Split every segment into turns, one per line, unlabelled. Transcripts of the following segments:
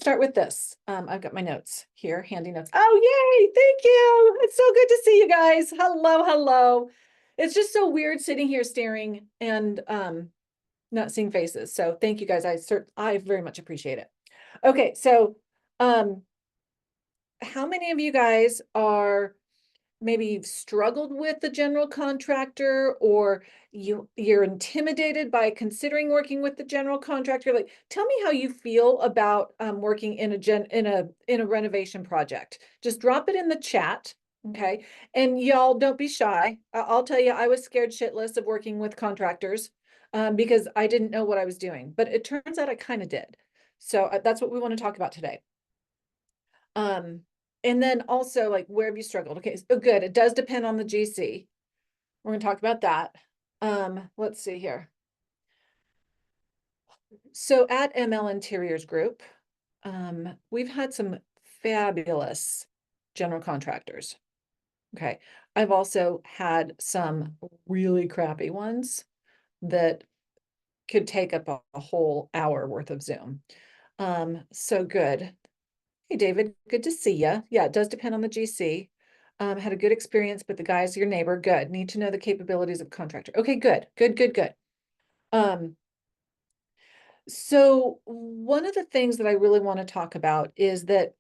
start with this. I've got my notes here, handy notes. Oh, yay, thank you. It's so good to see you guys. Hello, hello. It's just so weird sitting here staring and not seeing faces. So thank you guys. I very much appreciate it. Okay, so how many of you guys are maybe you've struggled with the general contractor, or you're intimidated by considering working with the general contractor? Like, tell me how you feel about working in a renovation project. Just drop it in the chat, okay? And y'all don't be shy. I'll tell you, I was scared shitless of working with contractors because I didn't know what I was doing, but it turns out I kind of did. So that's what we want to talk about today. And then also, like, where have you struggled? Okay, so good. It does depend on the GC. We're going to talk about that. Let's see here. So at ML Interiors Group, we've had some fabulous general contractors. Okay. I've also had some really crappy ones that could take up a whole hour worth of Zoom. So good. Hey, David, good to see you. Yeah, it does depend on the GC. Had a good experience, but the guy's your neighbor. Good. Need to know the capabilities of contractor. Okay, good, good, good, good. So one of the things that I really want to talk about is that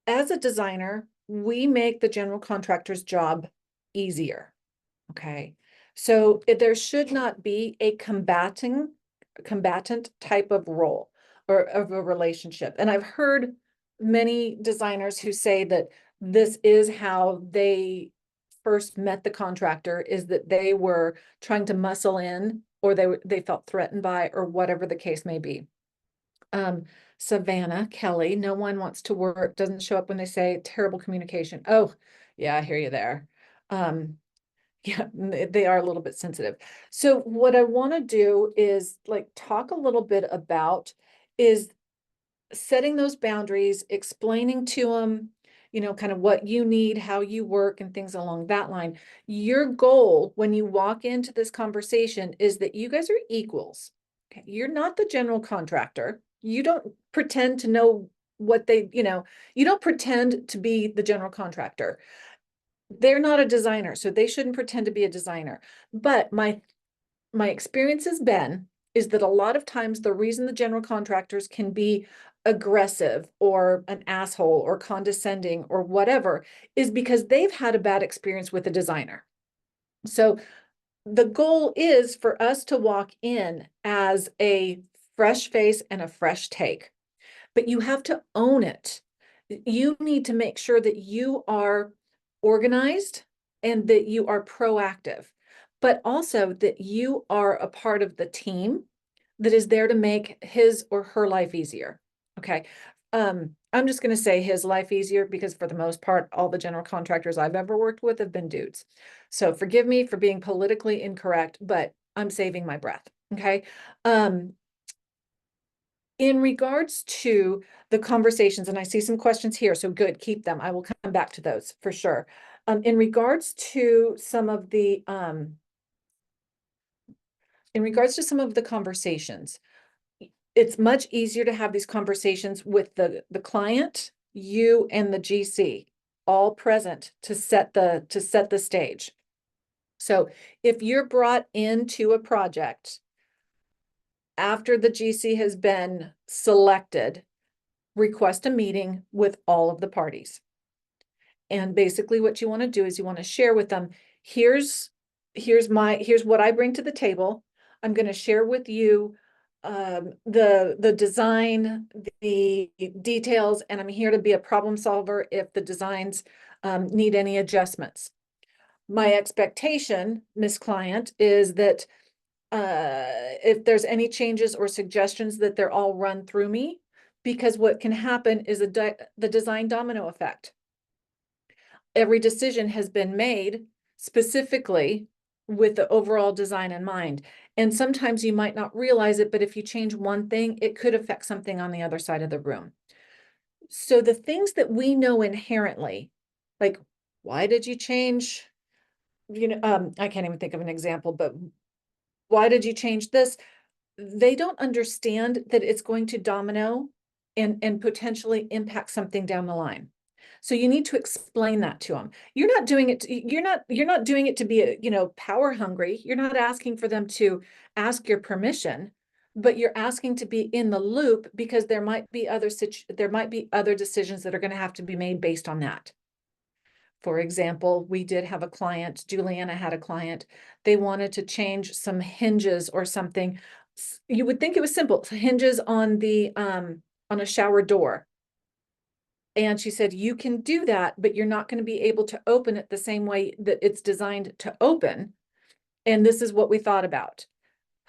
as a designer, we make the general contractor's job easier. Okay. So there should not be a combatant type of role or of a relationship. And I've heard many designers who say that this is how they first met the contractor, is that they were trying to muscle in, or they felt threatened by, or whatever the case may be. Savannah, Kelly, no one wants to work, doesn't show up when they say terrible communication. Oh, yeah, I hear you there. Yeah, they are a little bit sensitive. So what I want to do is like talk a little bit about is setting those boundaries, explaining to them, kind of what you need, how you work, and things along that line. Your goal when you walk into this conversation is that you guys are equals. Okay? You're not the general contractor. You don't pretend to know what you don't pretend to be the general contractor. They're not a designer, so they shouldn't pretend to be a designer. But my experience has been is that a lot of times the reason the general contractors can be aggressive or an asshole or condescending or whatever is because they've had a bad experience with a designer. So the goal is for us to walk in as a fresh face and a fresh take, but you have to own it. You need to make sure that you are organized and that you are proactive, but also that you are a part of the team that is there to make his or her life easier. Okay. I'm just going to say his life easier because for the most part, all the general contractors I've ever worked with have been dudes. So forgive me for being politically incorrect, but I'm saving my breath. Okay. In regards to the conversations, and I see some questions here, so good, keep them. I will come back to those for sure. In regards to some of the conversations, it's much easier to have these conversations with the client, you and the GC all present to set the stage. So if you're brought into a project after the GC has been selected, request a meeting with all of the parties. And basically what you want to do is you want to share with them, here's what I bring to the table. I'm going to share with you the design, the details, and I'm here to be a problem solver if the designs need any adjustments. My expectation, Miss Client, is that if there's any changes or suggestions that they're all run through me, because what can happen is the design domino effect. Every decision has been made specifically with the overall design in mind. And sometimes you might not realize it, but if you change one thing, it could affect something on the other side of the room. So the things that we know inherently, like, why did you change? I can't even think of an example, but why did you change this? They don't understand that it's going to domino and potentially impact something down the line. So you need to explain that to them. You're not doing it, you're not doing it to be, power hungry. You're not asking for them to ask your permission, but you're asking to be in the loop because there might be other decisions that are going to have to be made based on that. For example, we did have a client, Juliana had a client, they wanted to change some hinges or something. You would think it was simple, hinges on a shower door. And she said, you can do that, but you're not going to be able to open it the same way that it's designed to open. And this is what we thought about.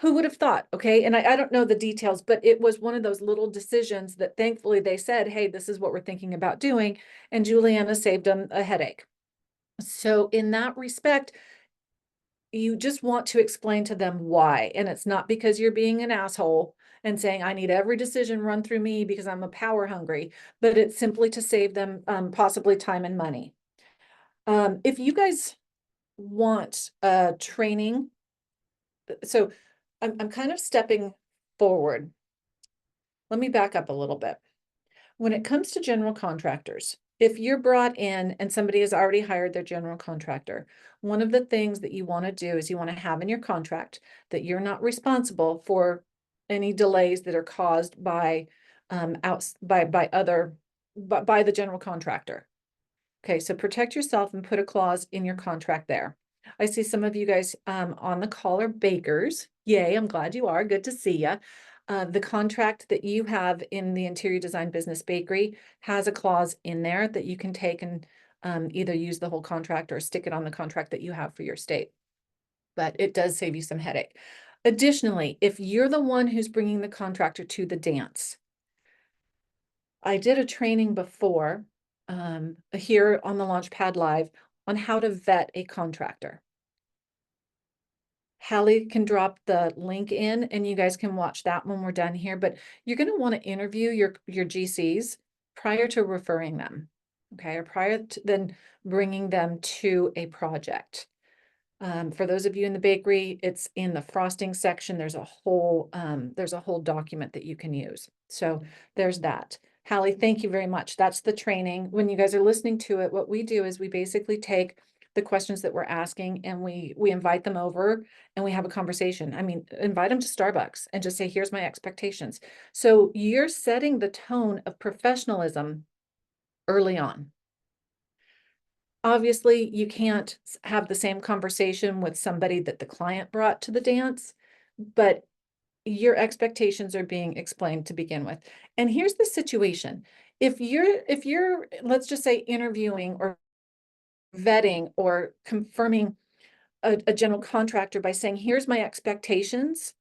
Who would have thought? Okay. And I don't know the details, but it was one of those little decisions that thankfully they said, hey, this is what we're thinking about doing. And Juliana saved them a headache. So in that respect, you just want to explain to them why. And it's not because you're being an asshole and saying, I need every decision run through me because I'm a power hungry, but it's simply to save them possibly time and money. If you guys want training, so I'm kind of stepping forward. Let me back up a little bit. When it comes to general contractors, if you're brought in and somebody has already hired their general contractor, one of the things that you want to do is you want to have in your contract that you're not responsible for any delays that are caused by by the general contractor. Okay, so protect yourself and put a clause in your contract there. I see some of you guys on the call are bakers. Yay, I'm glad you are. Good to see you. The contract that you have in the interior design business bakery has a clause in there that you can take and either use the whole contract or stick it on the contract that you have for your state. But it does save you some headache. Additionally, if you're the one who's bringing the contractor to the dance, I did a training before here on the Launchpad Live on how to vet a contractor. Hallie can drop the link in and you guys can watch that when we're done here, but you're going to want to interview your GCs prior to referring them, okay, or prior to then bringing them to a project. For those of you in the bakery, it's in the frosting section. There's a whole document that you can use. So there's that. Hallie, thank you very much. That's the training. When you guys are listening to it, what we do is we basically take the questions that we're asking and we invite them over and we have a conversation. I mean, invite them to Starbucks and just say, here's my expectations. So you're setting the tone of professionalism early on. Obviously, you can't have the same conversation with somebody that the client brought to the dance, but your expectations are being explained to begin with. And here's the situation. If you're, let's just say, interviewing or vetting or confirming a general contractor by saying, here's my expectations,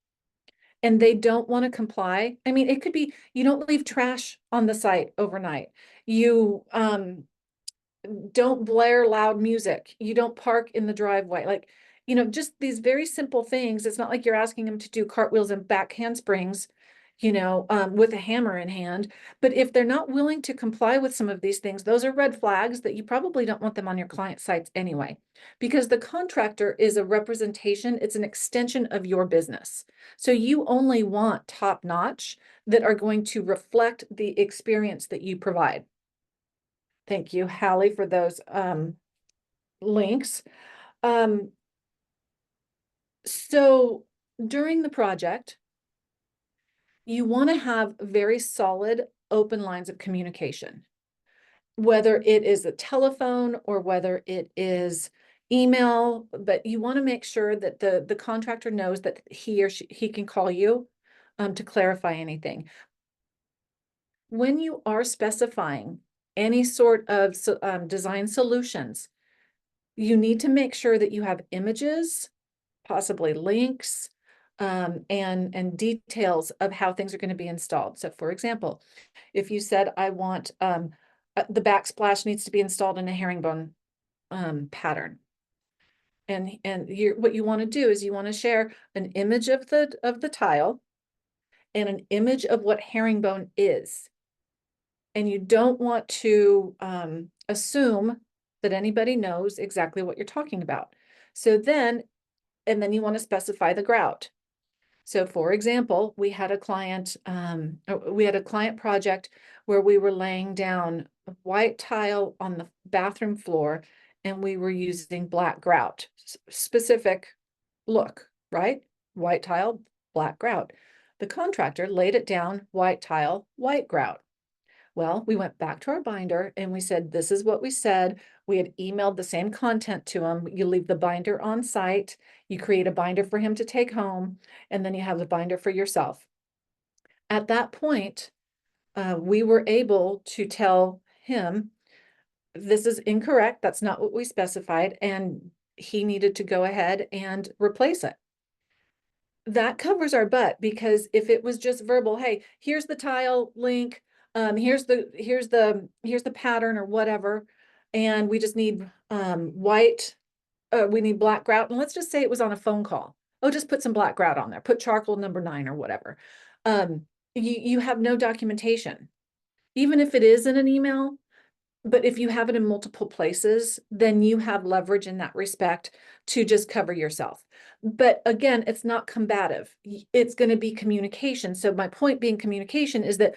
and they don't want to comply. I mean, it could be, you don't leave trash on the site overnight. You don't blare loud music. You don't park in the driveway. Like, just these very simple things. It's not like you're asking them to do cartwheels and back handsprings, with a hammer in hand. But if they're not willing to comply with some of these things, those are red flags that you probably don't want them on your client sites anyway, because the contractor is a representation. It's an extension of your business. So you only want top notch that are going to reflect the experience that you provide. Thank you, Hallie, for those links. So during the project, you want to have very solid open lines of communication, whether it is a telephone or whether it is email, but you want to make sure that the contractor knows that he can call you to clarify anything. When you are specifying any sort of design solutions, you need to make sure that you have images, possibly links, and details of how things are going to be installed. So for example, if you said, I want the backsplash needs to be installed in a herringbone pattern. And what you want to do is you want to share an image of the tile and an image of what herringbone is. And you don't want to assume that anybody knows exactly what you're talking about. So then you want to specify the grout. So for example, we had a client project where we were laying down white tile on the bathroom floor and we were using black grout, specific look, right? White tile, black grout. The contractor laid it down, white tile, white grout. Well, we went back to our binder and we said, this is what we said. We had emailed the same content to him. You leave the binder on site, you create a binder for him to take home, and then you have the binder for yourself. At that point, we were able to tell him, this is incorrect. That's not what we specified. And he needed to go ahead and replace it. That covers our butt, because if it was just verbal, hey, here's the tile link, here's the pattern or whatever, and we just need white, we need black grout, and let's just say it was on a phone call. Oh, just put some black grout on there, put charcoal number 9 or whatever. You have no documentation, even if it is in an email. But if you have it in multiple places, then you have leverage in that respect to just cover yourself. But again, it's not combative. It's going to be communication. So my point being communication is that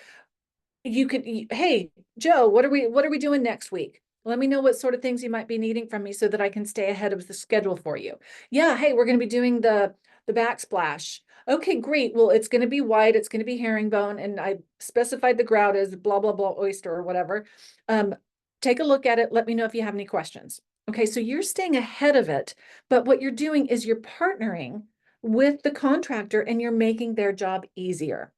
you could, hey, Joe, what are we doing next week? Let me know what sort of things you might be needing from me so that I can stay ahead of the schedule for you. Yeah, hey, we're going to be doing the backsplash. Okay, great. Well, it's going to be white, it's going to be herringbone, and I specified the grout as blah, blah, blah, oyster or whatever. Take a look at it. Let me know if you have any questions. Okay, so you're staying ahead of it, but what you're doing is you're partnering with the contractor and you're making their job easier.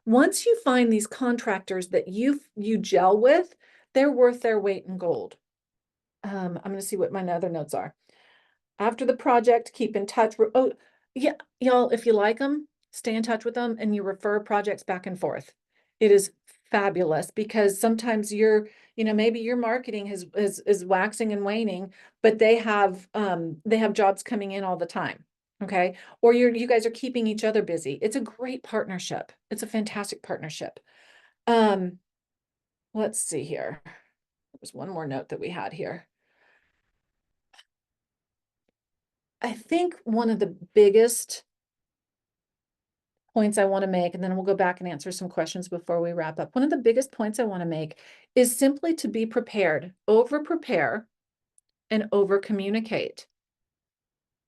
Once you find these contractors that you gel with, they're worth their weight in gold. I'm going to see what my other notes are. After the project, keep in touch. Oh, yeah, y'all, if you like them, stay in touch with them and you refer projects back and forth. It is fabulous, because sometimes maybe your marketing is waxing and waning, but they have jobs coming in all the time. Okay. Or you guys are keeping each other busy. It's a great partnership. It's a fantastic partnership. Let's see here. There's one more note that we had here. I think one of the biggest points I want to make, and then we'll go back and answer some questions before we wrap up. One of the biggest points I want to make is simply to be prepared. Over prepare and over communicate.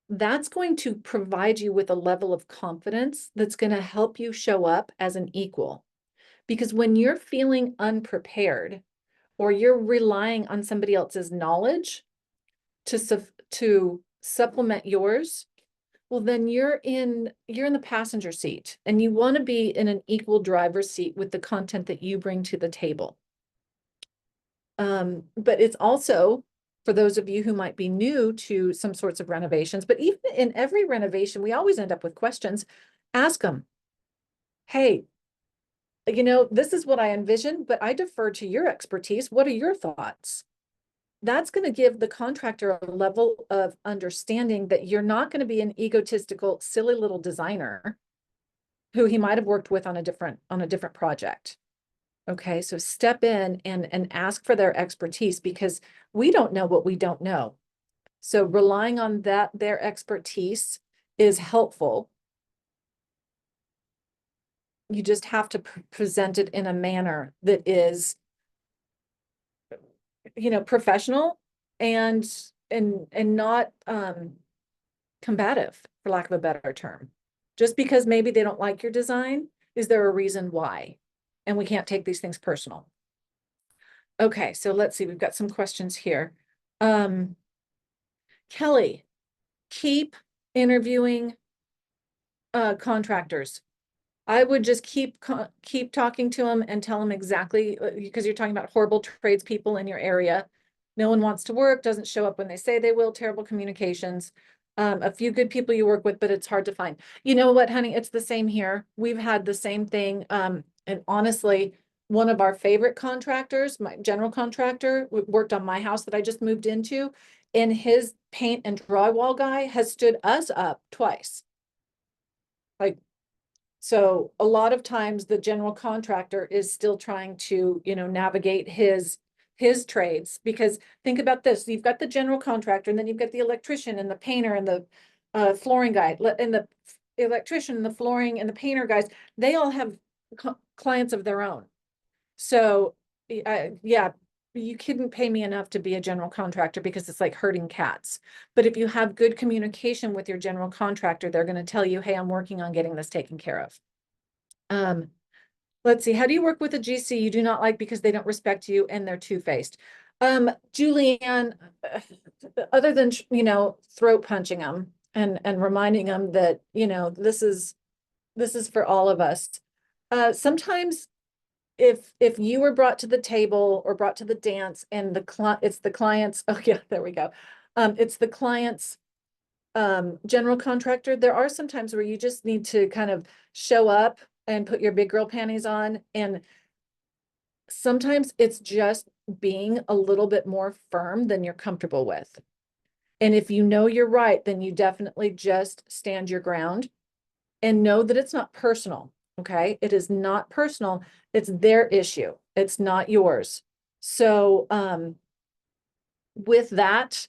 That's going to provide you with a level of confidence that's going to help you show up as an equal. Because when you're feeling unprepared, or you're relying on somebody else's knowledge to supplement yours, well, then you're in the passenger seat, and you want to be in an equal driver's seat with the content that you bring to the table. But it's also, for those of you who might be new to some sorts of renovations, but even in every renovation, we always end up with questions. Ask them, hey, this is what I envision, but I defer to your expertise. What are your thoughts? That's going to give the contractor a level of understanding that you're not going to be an egotistical, silly little designer who he might have worked with on a different project. Okay, so step in and ask for their expertise, because we don't know what we don't know. So relying on their expertise is helpful. You just have to present it in a manner that is, professional and not combative, for lack of a better term. Just because maybe they don't like your design, is there a reason why? And we can't take these things personal. Okay, so let's see, we've got some questions here. Kelly, keep interviewing contractors. I would just keep talking to them and tell them exactly, because you're talking about horrible tradespeople in your area. No one wants to work, doesn't show up when they say they will, terrible communications. A few good people you work with, but it's hard to find. You know what, honey, it's the same here. We've had the same thing. And honestly, one of our favorite contractors, my general contractor, worked on my house that I just moved into, and his paint and drywall guy has stood us up twice. Like, so a lot of times the general contractor is still trying to, navigate his trades, because think about this. You've got the general contractor, and then you've got the electrician and the painter and the flooring guy. And electrician, the flooring and the painter guys, they all have clients of their own. So, yeah, you couldn't pay me enough to be a general contractor because it's like herding cats. But if you have good communication with your general contractor, they're going to tell you, hey, I'm working on getting this taken care of. Let's see. How do you work with a GC you do not like because they don't respect you and they're two-faced? Julianne, other than, throat punching them and reminding them that, this is for all of us. Sometimes if you were brought to the table or brought to the dance and it's the client's, oh yeah, there we go. It's the client's general contractor, there are some times where you just need to kind of show up and put your big girl panties on. And sometimes it's just being a little bit more firm than you're comfortable with. And if you know you're right, then you definitely just stand your ground and know that it's not personal. Okay. It is not personal. It's their issue. It's not yours. So, with that,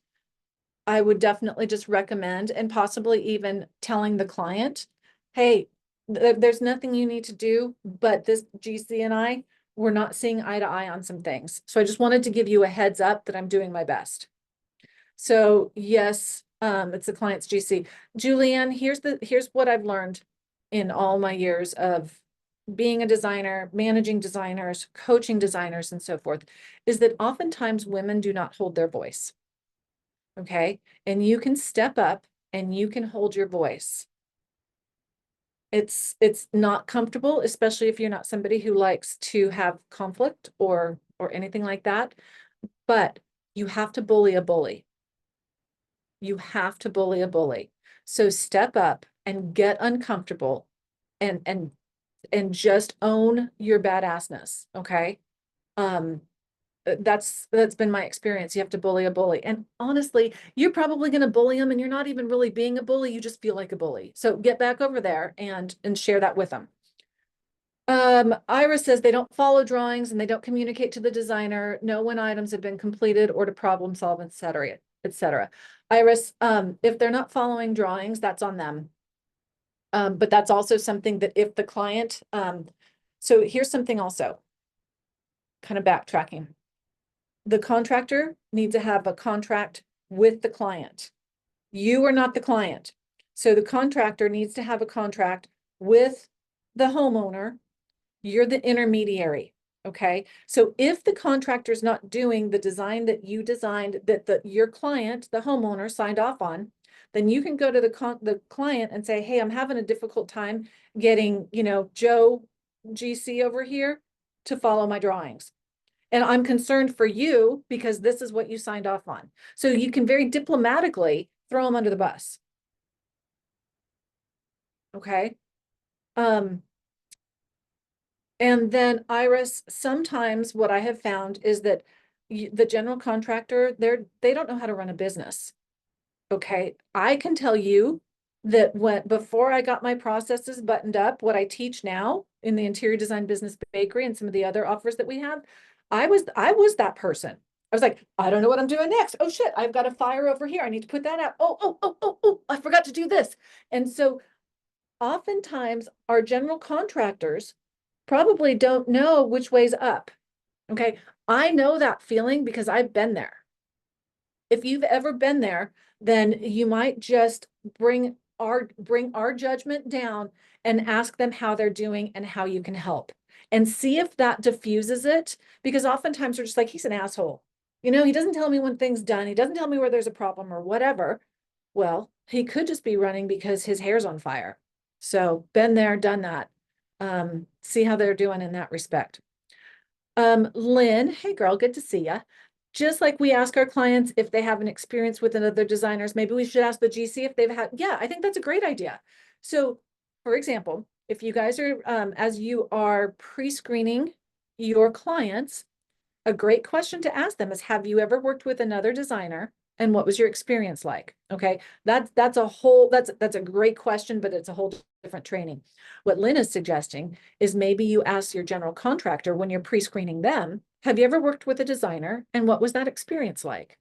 I would definitely just recommend and possibly even telling the client, hey, there's nothing you need to do, but this GC and we're not seeing eye to eye on some things. So I just wanted to give you a heads up that I'm doing my best. So yes, it's the client's GC. Julianne, here's what I've learned in all my years of being a designer, managing designers, coaching designers, and so forth, is that oftentimes women do not hold their voice. Okay. And you can step up and you can hold your voice. It's not comfortable, especially if you're not somebody who likes to have conflict or anything like that. But you have to bully a bully. You have to bully a bully. So step up and get uncomfortable and just own your badassness. Okay. That's been my experience. You have to bully a bully. And honestly, you're probably going to bully them and you're not even really being a bully. You just feel like a bully. So get back over there and share that with them. Iris says they don't follow drawings and they don't communicate to the designer, know when items have been completed or to problem solve, et cetera, et cetera. Iris, if they're not following drawings, that's on them. But that's also something that if the client, so here's something also, kind of backtracking. The contractor needs to have a contract with the client. You are not the client. So the contractor needs to have a contract with the homeowner. You're the intermediary. Okay. So if the contractor is not doing the design that you designed, that your client, the homeowner, signed off on, then you can go to the client and say, hey, I'm having a difficult time getting, Joe GC over here to follow my drawings. And I'm concerned for you because this is what you signed off on. So you can very diplomatically throw them under the bus. Okay. And then Iris, sometimes what I have found is that the general contractor, they don't know how to run a business. Okay. I can tell you that before I got my processes buttoned up, what I teach now in the interior design business bakery and some of the other offers that we have, I was that person. I was like, I don't know what I'm doing next. Oh shit, I've got a fire over here. I need to put that out. Oh, I forgot to do this. And so oftentimes our general contractors probably don't know which way's up. Okay. I know that feeling because I've been there. If you've ever been there, then you might just bring our judgment down and ask them how they're doing and how you can help and see if that diffuses it. Because oftentimes we're just like, he's an asshole. He doesn't tell me when things done. He doesn't tell me where there's a problem or whatever. Well, he could just be running because his hair's on fire. So been there, done that. See how they're doing in that respect. Lynn, hey girl, good to see you. Just like we ask our clients if they have an experience with another designers, maybe we should ask the GC if they've had, yeah, I think that's a great idea. So for example, if you guys are, as you are pre-screening your clients, a great question to ask them is, have you ever worked with another designer and what was your experience like? Okay, that's a great question, but it's a whole different training. What Lynn is suggesting is maybe you ask your general contractor when you're pre-screening them, have you ever worked with a designer and what was that experience like?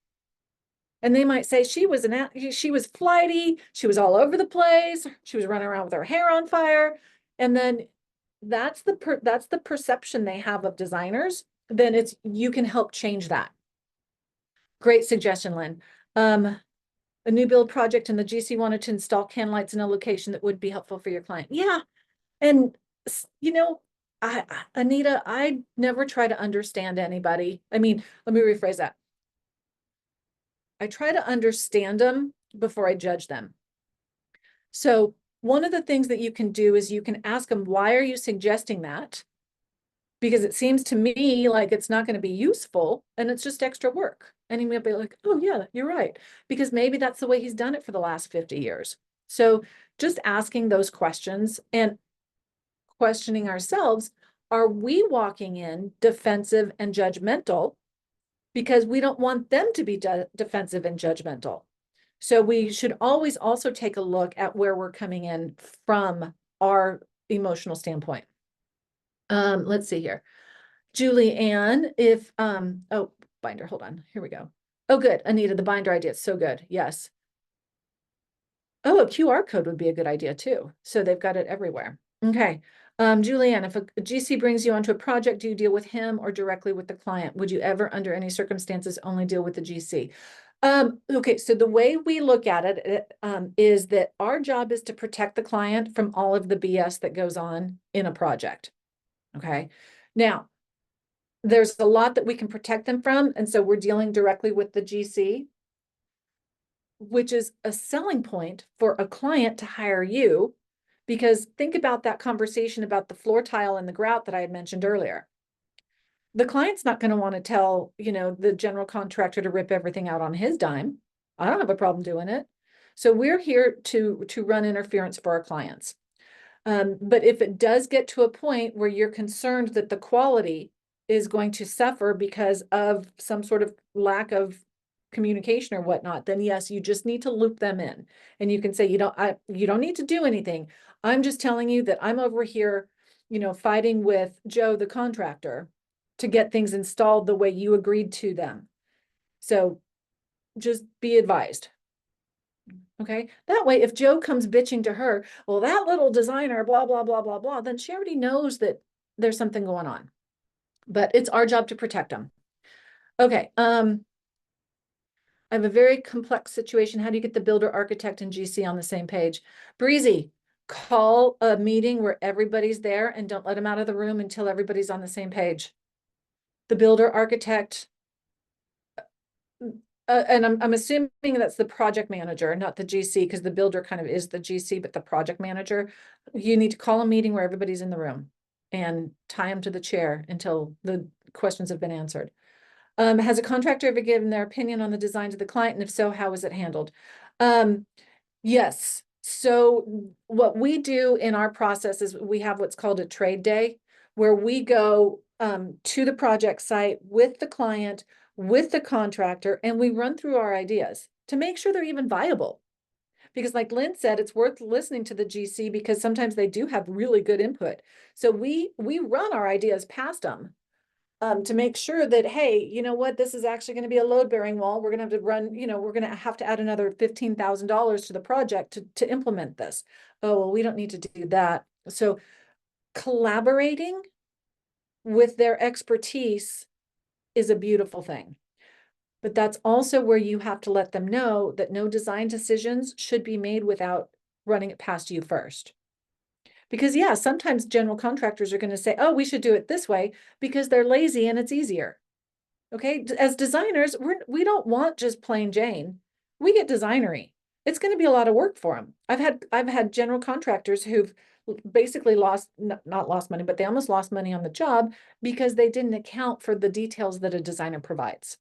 And they might say she was she was flighty, she was all over the place, she was running around with her hair on fire. And then that's the perception they have of designers. Then you can help change that. Great suggestion, Lynn. A new build project and the GC wanted to install can lights in a location that would be helpful for your client. Yeah. And you know, Anita, I never try to understand anybody. I mean, let me rephrase that. I try to understand them before I judge them. So one of the things that you can do is you can ask them, why are you suggesting that? Because it seems to me like it's not going to be useful and it's just extra work. And he may be like, oh yeah, you're right. Because maybe that's the way he's done it for the last 50 years. So just asking those questions and questioning ourselves, are we walking in defensive and judgmental? Because we don't want them to be defensive and judgmental. So we should always also take a look at where we're coming in from our emotional standpoint. Let's see here. Julie Ann, if, oh, binder, hold on, here we go. Oh, good, Anita, the binder idea is so good, yes. Oh, a QR code would be a good idea too. So they've got it everywhere. Okay. Julianne, if a GC brings you onto a project, do you deal with him or directly with the client? Would you ever, under any circumstances, only deal with the GC? Okay, so the way we look at it is that our job is to protect the client from all of the BS that goes on in a project. Okay. Now, there's a lot that we can protect them from, and so we're dealing directly with the GC, which is a selling point for a client to hire you, because think about that conversation about the floor tile and the grout that I had mentioned earlier. The client's not going to want to tell, the general contractor to rip everything out on his dime. I don't have a problem doing it. So we're here to run interference for our clients. But if it does get to a point where you're concerned that the quality is going to suffer because of some sort of lack of communication or whatnot, then yes, you just need to loop them in. And you can say, you don't need to do anything. I'm just telling you that I'm over here, fighting with Joe, the contractor, to get things installed the way you agreed to them. So just be advised. Okay. That way, if Joe comes bitching to her, well, that little designer, blah, blah, blah, blah, blah, then she already knows that there's something going on. But it's our job to protect them. Okay. I have a very complex situation. How do you get the builder, architect, and GC on the same page? Breezy, call a meeting where everybody's there and don't let them out of the room until everybody's on the same page. The builder, architect, and I'm assuming that's the project manager, not the GC, because the builder kind of is the GC, but the project manager. You need to call a meeting where everybody's in the room and tie them to the chair until the questions have been answered. Has a contractor ever given their opinion on the design to the client? And if so, how was it handled? Yes. So what we do in our process is we have what's called a trade day, where we go to the project site with the client, with the contractor, and we run through our ideas to make sure they're even viable. Because like Lynn said, it's worth listening to the GC because sometimes they do have really good input. So we run our ideas past them to make sure that, hey, you know what, this is actually going to be a load bearing wall. We're going to have to run, we're going to have to add another $15,000 to the project to implement this. Oh, well, we don't need to do that. So collaborating with their expertise is a beautiful thing. But that's also where you have to let them know that no design decisions should be made without running it past you first. Because yeah, sometimes general contractors are going to say, oh, we should do it this way because they're lazy and it's easier. Okay. As designers, we don't want just plain Jane. We get designery. It's going to be a lot of work for them. I've had general contractors who've basically not lost money, but they almost lost money on the job because they didn't account for the details that a designer provides.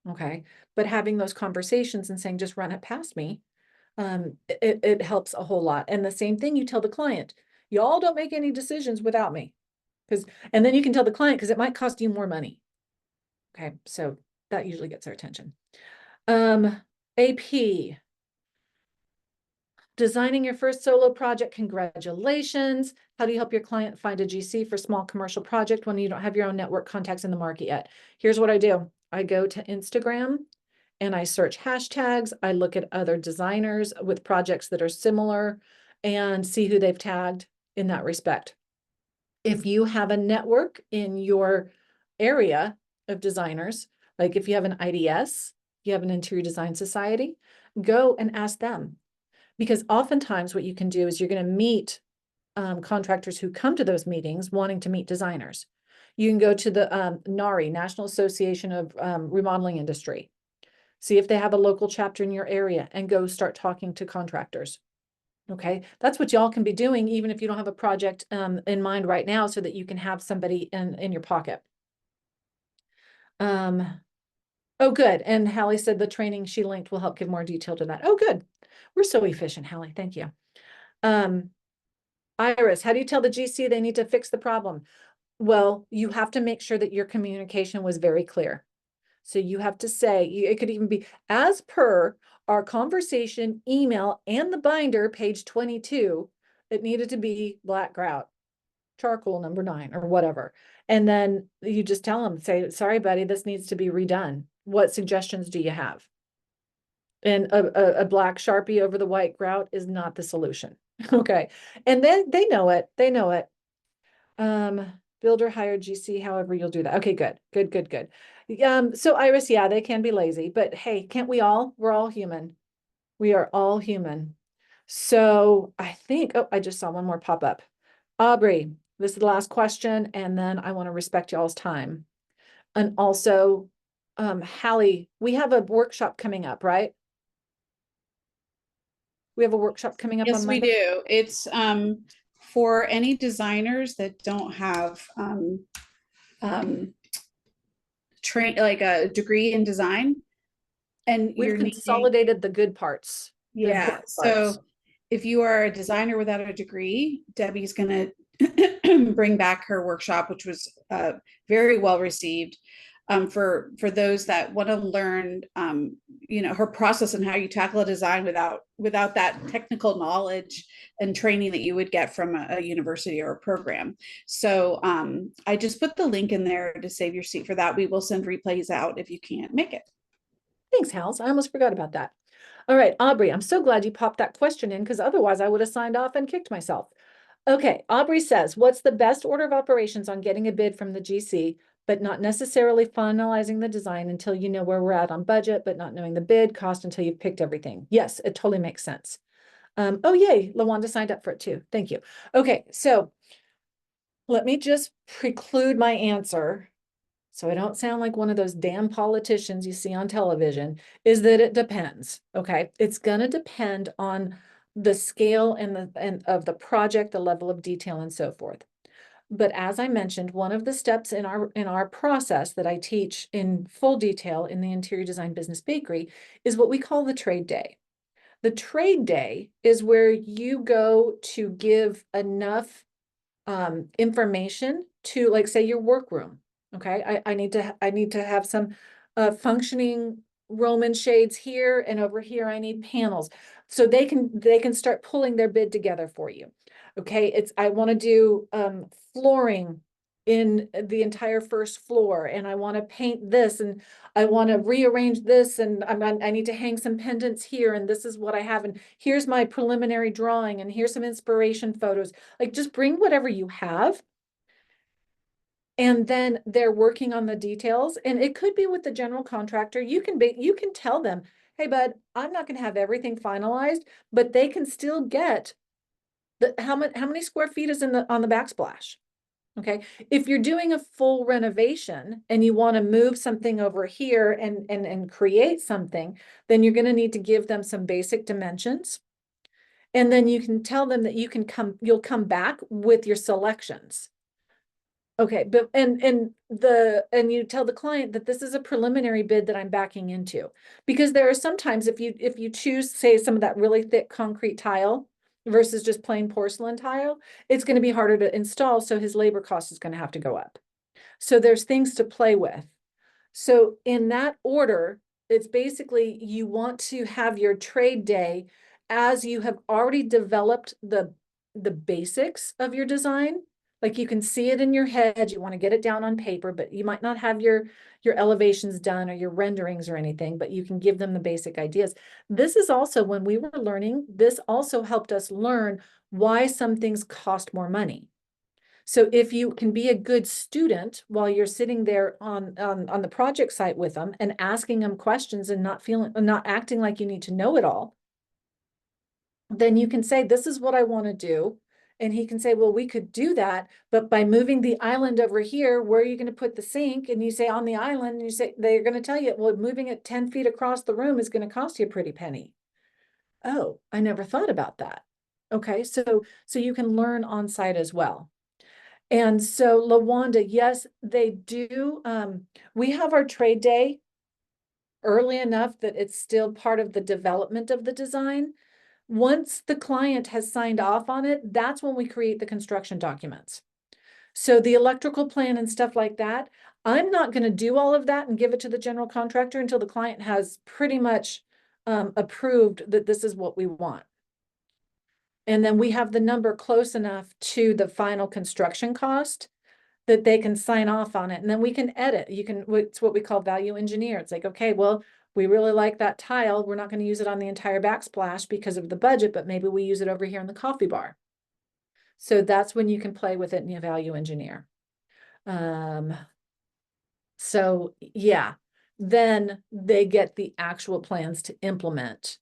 Okay. But having those conversations and saying, just run it past me, it helps a whole lot. And the same thing you tell the client, y'all don't make any decisions without me. And then you can tell the client, because it might cost you more money. Okay. So that usually gets our attention. AP. Designing your first solo project, congratulations. How do you help your client find a GC for small commercial project when you don't have your own network contacts in the market yet? Here's what I do. I go to Instagram and I search hashtags. I look at other designers with projects that are similar and see who they've tagged in that respect. If you have a network in your area of designers, like if you have an IDS, you have an interior design society, go and ask them. Because oftentimes what you can do is you're going to meet contractors who come to those meetings wanting to meet designers. You can go to the NARI, National Association of Remodeling Industry. See if they have a local chapter in your area and go start talking to contractors. Okay, that's what y'all can be doing, even if you don't have a project in mind right now, so that you can have somebody in your pocket. Oh, good. And Hallie said the training she linked will help give more detail to that. Oh, good. We're so efficient, Hallie. Thank you. Iris, how do you tell the GC they need to fix the problem? Well, you have to make sure that your communication was very clear. So you have to say, it could even be as per our conversation, email, and the binder, page 22, it needed to be black grout, charcoal number 9 or whatever. And then you just tell them, say, sorry, buddy, this needs to be redone. What suggestions do you have? And a black Sharpie over the white grout is not the solution. Okay. And then they know it. They know it. Builder hired GC, however you'll do that. Okay, good, good, good, good. So Iris, yeah, they can be lazy, but hey, can't we all? We're all human. We are all human. So I think, oh, I just saw one more pop up. Aubrey, this is the last question, and then I want to respect y'all's time. And also, Hallie, we have a workshop coming up, right? We have a workshop coming up on
Yes, we
Monday.
do. It's for any designers that don't have train like a degree in design, and
We've
you're needing,
consolidated the good parts, the
yeah.
important parts.
So if you are a designer without a degree, Debbie's going to bring back her workshop, which was very well received. For those that want to learn, her process and how you tackle a design without that technical knowledge and training that you would get from a university or a program. So I just put the link in there to save your seat for that. We will send replays out if you can't make it.
Thanks, Hals. I almost forgot about that. All right, Aubrey, I'm so glad you popped that question in, because otherwise I would have signed off and kicked myself. Okay, Aubrey says, what's the best order of operations on getting a bid from the GC, but not necessarily finalizing the design until you know where we're at on budget, but not knowing the bid cost until you've picked everything? Yes, it totally makes sense. Oh, yay, Lawanda signed up for it too. Thank you. Okay, so let me just preclude my answer, so I don't sound like one of those damn politicians you see on television, is that it depends. Okay, it's going to depend on the scale and of the project, the level of detail, and so forth. But as I mentioned, one of the steps in our process that I teach in full detail in the Interior Design Business Bakery is what we call the trade day. The trade day is where you go to give enough information to, like, say, your workroom. Okay, I need to have some functioning Roman shades here, and over here I need panels, so they can start pulling their bid together for you. Okay, I want to do flooring in the entire first floor, and I want to paint this, and I want to rearrange this, and I need to hang some pendants here, and this is what I have, and here's my preliminary drawing, and here's some inspiration photos. Like, just bring whatever you have. And then they're working on the details. And it could be with the general contractor. You can tell them, hey, bud, I'm not going to have everything finalized, but they can still get how many square feet is on the backsplash. Okay. If you're doing a full renovation and you want to move something over here and create something, then you're going to need to give them some basic dimensions. And then you can tell them that you'll come back with your selections. Okay, but and you tell the client that this is a preliminary bid that I'm backing into, because there are sometimes if you choose, say, some of that really thick concrete tile versus just plain porcelain tile, it's going to be harder to install, so his labor cost is going to have to go up. So there's things to play with. So in that order, it's basically you want to have your trade day as you have already developed the basics of your design. Like you can see it in your head, you want to get it down on paper, but you might not have your elevations done or your renderings or anything, but you can give them the basic ideas. This is also when we were learning, this also helped us learn why some things cost more money. So if you can be a good student while you're sitting there on the project site with them and asking them questions and not acting like you need to know it all, then you can say, this is what I want to do. And he can say, well, we could do that, but by moving the island over here, where are you going to put the sink? And you say on the island, and you say, they're going to tell you, well, moving it 10 feet across the room is going to cost you a pretty penny. Oh, I never thought about that. Okay, so you can learn on site as well. And so LaWanda, yes, they do. We have our trade day early enough that it's still part of the development of the design. Once the client has signed off on it, that's when we create the construction documents. So the electrical plan and stuff like that, I'm not going to do all of that and give it to the general contractor until the client has pretty much approved that this is what we want. And then we have the number close enough to the final construction cost that they can sign off on it. And then we can edit. It's what we call value engineer. It's like, okay, well, we really like that tile. We're not going to use it on the entire backsplash because of the budget, but maybe we use it over here in the coffee bar. So that's when you can play with it in the value engineer. So yeah, then they get the actual plans to implement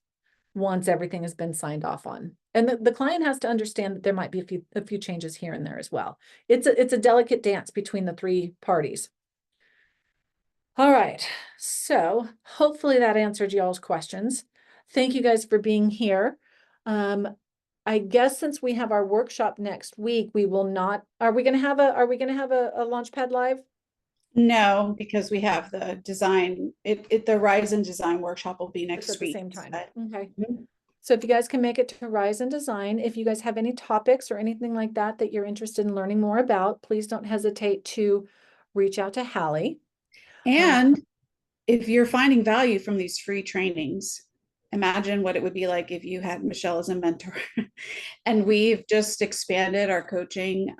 once everything has been signed off on. And the client has to understand that there might be a few changes here and there as well. It's a delicate dance between the three parties. All right, so hopefully that answered y'all's questions. Thank you guys for being here. I guess since we have our workshop next week, we will not, are we gonna have a Launchpad Live?
No, because we have the design, the Rise and Design workshop will be
It's
next
at the
week.
same time.
but-
Okay.
Mhm.
So if you guys can make it to Rise and Design, if you guys have any topics or anything like that that you're interested in learning more about, please don't hesitate to reach out to Hallie.
And if you're finding value from these free trainings, imagine what it would be like if you had Michelle as a mentor. And we've just expanded our coaching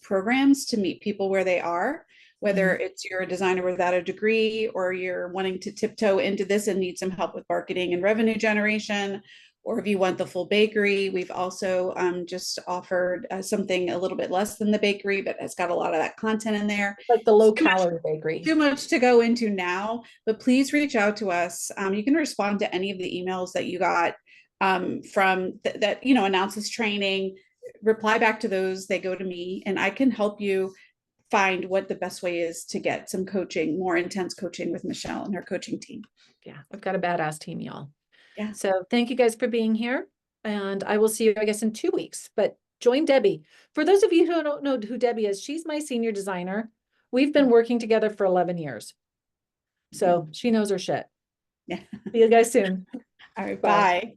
programs to meet people where they are, whether it's you're a designer without a degree or you're wanting to tiptoe into this and need some help with marketing and revenue generation, or if you want the full bakery. We've also just offered something a little bit less than the bakery, but it's got a lot of that content in there.
Like the low calorie bakery.
Too much to go into now, but please reach out to us. You can respond to any of the emails that you got from that announces training. Reply back to those. They go to me, and I can help you find what the best way is to get some coaching, more intense coaching with Michelle and her coaching team.
Yeah, I've got a badass team, y'all.
Yeah.
So thank you guys for being here. And I will see you, I guess, in 2 weeks. But join Debbie. For those of you who don't know who Debbie is, she's my senior designer. We've been working together for 11 years. So she knows her shit.
Yeah.
See you guys soon.
All right.
Bye.
Bye.